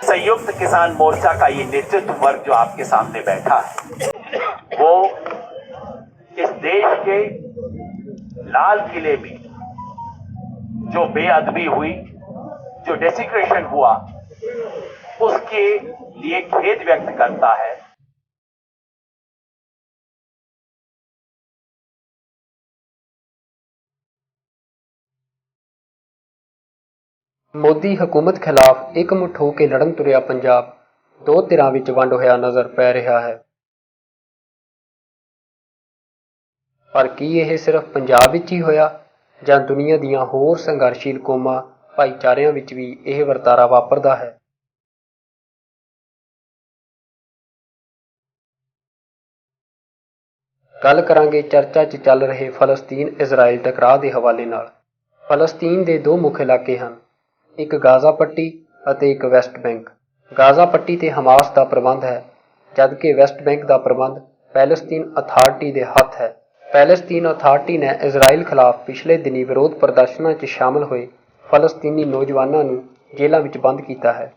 संयुक्त किसान मोर्चा का ये नेतृत्व वर्ग जो आपके सामने बैठा है, वो इस देश के लाल किले में जो बेअदबी हुई, जो डेसिक्रेशन हुआ, उसके लिए खेद व्यक्त करता है। ਮੋਦੀ ਹਕੂਮਤ ਖਿਲਾਫ ਇਕਮੁੱਠ ਹੋ ਕੇ ਲੜਨ ਤੁਰਿਆ ਪੰਜਾਬ ਦੋ ਧਿਰਾਂ ਵਿੱਚ ਵੰਡ ਹੋਇਆ ਨਜ਼ਰ ਪੈ ਰਿਹਾ ਹੈ। ਪਰ ਕੀ ਇਹ ਸਿਰਫ ਪੰਜਾਬ ਵਿੱਚ ਹੀ ਹੋਇਆ ਜਾਂ ਦੁਨੀਆ ਦੀਆਂ ਹੋਰ ਸੰਘਰਸ਼ੀਲ ਕੌਮਾਂ ਭਾਈਚਾਰਿਆਂ ਵਿੱਚ ਵੀ ਇਹ ਵਰਤਾਰਾ ਵਾਪਰਦਾ ਹੈ? ਗੱਲ ਕਰਾਂਗੇ ਚਰਚਾ 'ਚ ਚੱਲ ਰਹੇ ਫਲਸਤੀਨ ਇਜ਼ਰਾਈਲ ਟਕਰਾਅ ਦੇ ਹਵਾਲੇ ਨਾਲ। ਫਲਸਤੀਨ ਦੇ ਦੋ ਮੁੱਖ ਇਲਾਕੇ ਹਨ, ਇੱਕ ਗਾਜ਼ਾ ਪੱਟੀ ਅਤੇ ਇੱਕ ਵੈਸਟ ਬੈਂਕ। ਗਾਜ਼ਾ ਪੱਟੀ ਤੇ ਹਮਾਸ ਦਾ ਪ੍ਰਬੰਧ ਹੈ, ਜਦਕਿ ਵੈਸਟ ਬੈਂਕ ਦਾ ਪ੍ਰਬੰਧ ਪੈਲਸਤੀਨ ਅਥਾਰਟੀ ਦੇ ਹੱਥ ਹੈ। ਪੈਲਸਤੀਨ ਅਥਾਰਟੀ ਨੇ ਇਜ਼ਰਾਈਲ ਖਿਲਾਫ ਪਿਛਲੇ ਦਿਨੀਂ ਵਿਰੋਧ ਪ੍ਰਦਰਸ਼ਨਾਂ 'ਚ ਸ਼ਾਮਲ ਹੋਏ ਫਲਸਤੀਨੀ ਨੌਜਵਾਨਾਂ ਨੂੰ ਜੇਲ੍ਹਾਂ ਵਿੱਚ ਬੰਦ ਕੀਤਾ ਹੈ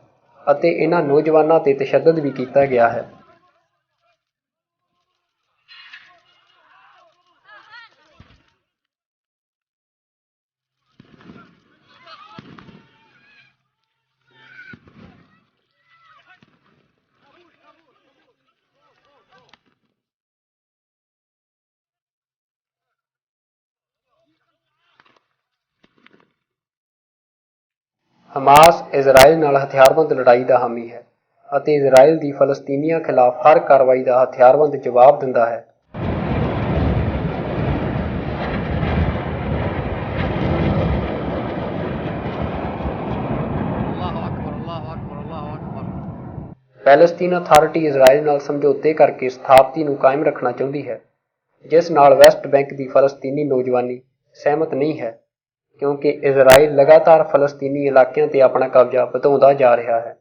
ਅਤੇ ਇਹਨਾਂ ਨੌਜਵਾਨਾਂ 'ਤੇ ਤਸ਼ੱਦਦ ਵੀ ਕੀਤਾ ਗਿਆ ਹੈ। ਹਮਾਸ ਇਜ਼ਰਾਈਲ ਨਾਲ ਹਥਿਆਰਬੰਦ ਲੜਾਈ ਦਾ ਹਾਮੀ ਹੈ ਅਤੇ ਇਜ਼ਰਾਈਲ ਦੀ ਫਲਸਤੀਨੀਆਂ ਖਿਲਾਫ ਹਰ ਕਾਰਵਾਈ ਦਾ ਹਥਿਆਰਬੰਦ ਜਵਾਬ ਦਿੰਦਾ ਹੈ। ਪੈਲਸਤੀਨ ਅਥਾਰਟੀ ਇਜ਼ਰਾਈਲ ਨਾਲ ਸਮਝੌਤੇ ਕਰਕੇ ਸਥਾਪਤੀ ਨੂੰ ਕਾਇਮ ਰੱਖਣਾ ਚਾਹੁੰਦੀ ਹੈ, ਜਿਸ ਨਾਲ ਵੈਸਟ ਬੈਂਕ ਦੀ ਫਲਸਤੀਨੀ ਨੌਜਵਾਨੀ ਸਹਿਮਤ ਨਹੀਂ ਹੈ, ਕਿਉਂਕਿ ਇਜ਼ਰਾਈਲ ਲਗਾਤਾਰ ਫਲਸਤੀਨੀ ਇਲਾਕਿਆਂ 'ਤੇ ਆਪਣਾ ਕਬਜ਼ਾ ਵਧਾਉਂਦਾ ਜਾ ਰਿਹਾ ਹੈ।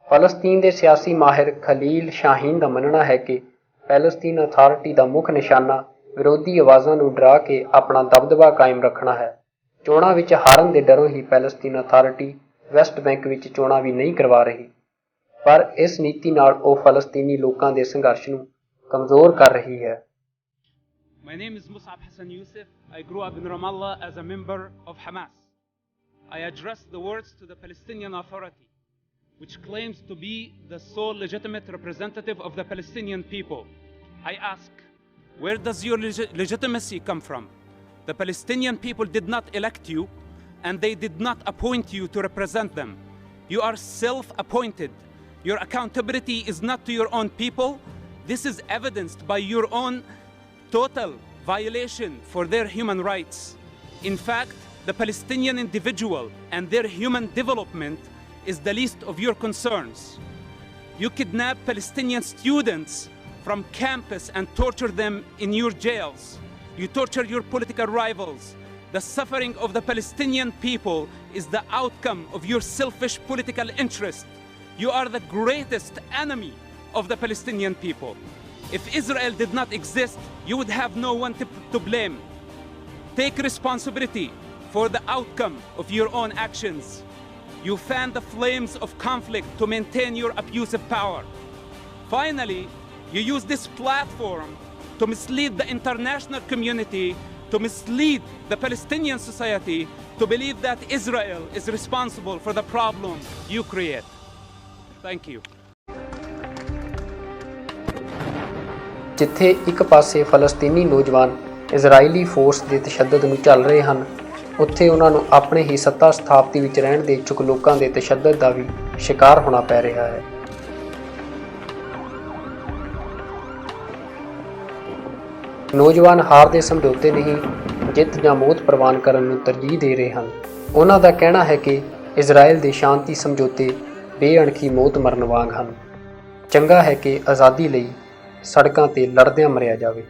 ਫਲਸਤੀਨ ਦੇ ਸਿਆਸੀ ਮਾਹਿਰ ਖਲੀਲ ਸ਼ਾਹੀਨ ਦਾ ਮੰਨਣਾ ਹੈ ਕਿ ਪੈਲਸਤੀਨ ਅਥਾਰਟੀ ਦਾ ਮੁੱਖ ਨਿਸ਼ਾਨਾ ਵਿਰੋਧੀ ਆਵਾਜ਼ਾਂ ਨੂੰ ਡਰਾ ਕੇ ਆਪਣਾ ਦਬਦਬਾ ਕਾਇਮ ਰੱਖਣਾ ਹੈ। ਚੋਣਾਂ ਵਿੱਚ ਹਾਰਨ ਦੇ ਡਰੋਂ ਹੀ ਪੈਲਸਤੀਨ ਅਥਾਰਟੀ ਵੈਸਟ ਬੈਂਕ ਵਿੱਚ ਚੋਣਾਂ ਵੀ ਨਹੀਂ ਕਰਵਾ ਰਹੀ, ਪਰ ਇਸ ਨੀਤੀ ਨਾਲ ਉਹ ਫਲਸਤੀਨੀ ਲੋਕਾਂ ਦੇ ਸੰਘਰਸ਼ ਨੂੰ ਕਮਜ਼ੋਰ ਕਰ ਰਹੀ ਹੈ। My name is Mus'ab Hassan Youssef. I grew up in Ramallah as a member of Hamas. I address the words to the Palestinian Authority, which claims to be the sole legitimate representative of the Palestinian people. I ask, where does your legitimacy come from? The Palestinian people did not elect you, and they did not appoint you to represent them. You are self-appointed. Your accountability is not to your own people. This is evidenced by your own total violation for their human rights. In fact, the Palestinian individual and their human development is the least of your concerns. You kidnap Palestinian students from campus and torture them in your jails. You torture your political rivals. The suffering of the Palestinian people is the outcome of your selfish political interest. You are the greatest enemy of the Palestinian people. If Israel did not exist, you would have no one to blame. Take responsibility for the outcome of your own actions. You fan the flames of conflict to maintain your abusive power. Finally, you use this platform to mislead the international community, to mislead the Palestinian society, to believe that Israel is responsible for the problems you create. Thank you. ਜਿੱਥੇ ਇੱਕ ਪਾਸੇ ਫਲਸਤੀਨੀ ਨੌਜਵਾਨ ਇਜ਼ਰਾਈਲੀ force ਦੇ ਤਸ਼ੱਦਦ ਨੂੰ ਝੱਲ ਰਹੇ ਹਨ, ਉੱਥੇ ਉਹਨਾਂ ਨੂੰ ਆਪਣੇ ਹੀ ਸੱਤਾ ਸਥਾਪਤੀ ਵਿੱਚ ਰਹਿਣ ਦੇ ਇਛੁੱਕ ਲੋਕਾਂ ਦੇ ਤਸ਼ੱਦਦ ਦਾ ਵੀ ਸ਼ਿਕਾਰ ਹੋਣਾ ਪੈ ਰਿਹਾ ਹੈ। ਨੌਜਵਾਨ ਹਾਰ ਦੇ ਸਮਝੌਤੇ ਨਹੀਂ, ਜਿੱਤ ਜਾਂ ਮੌਤ ਪ੍ਰਵਾਨ ਕਰਨ ਨੂੰ ਤਰਜੀਹ ਦੇ ਰਹੇ ਹਨ। ਉਹਨਾਂ ਦਾ ਕਹਿਣਾ ਹੈ ਕਿ ਇਜ਼ਰਾਈਲ ਦੇ ਸ਼ਾਂਤੀ ਸਮਝੌਤੇ ਬੇਅਣਖੀ ਮੌਤ ਮਰਨ ਵਾਂਗ ਹਨ। ਚੰਗਾ ਹੈ ਕਿ ਆਜ਼ਾਦੀ ਲਈ ਸੜਕਾਂ 'ਤੇ ਲੜਦਿਆਂ ਮਰਿਆ ਜਾਵੇ।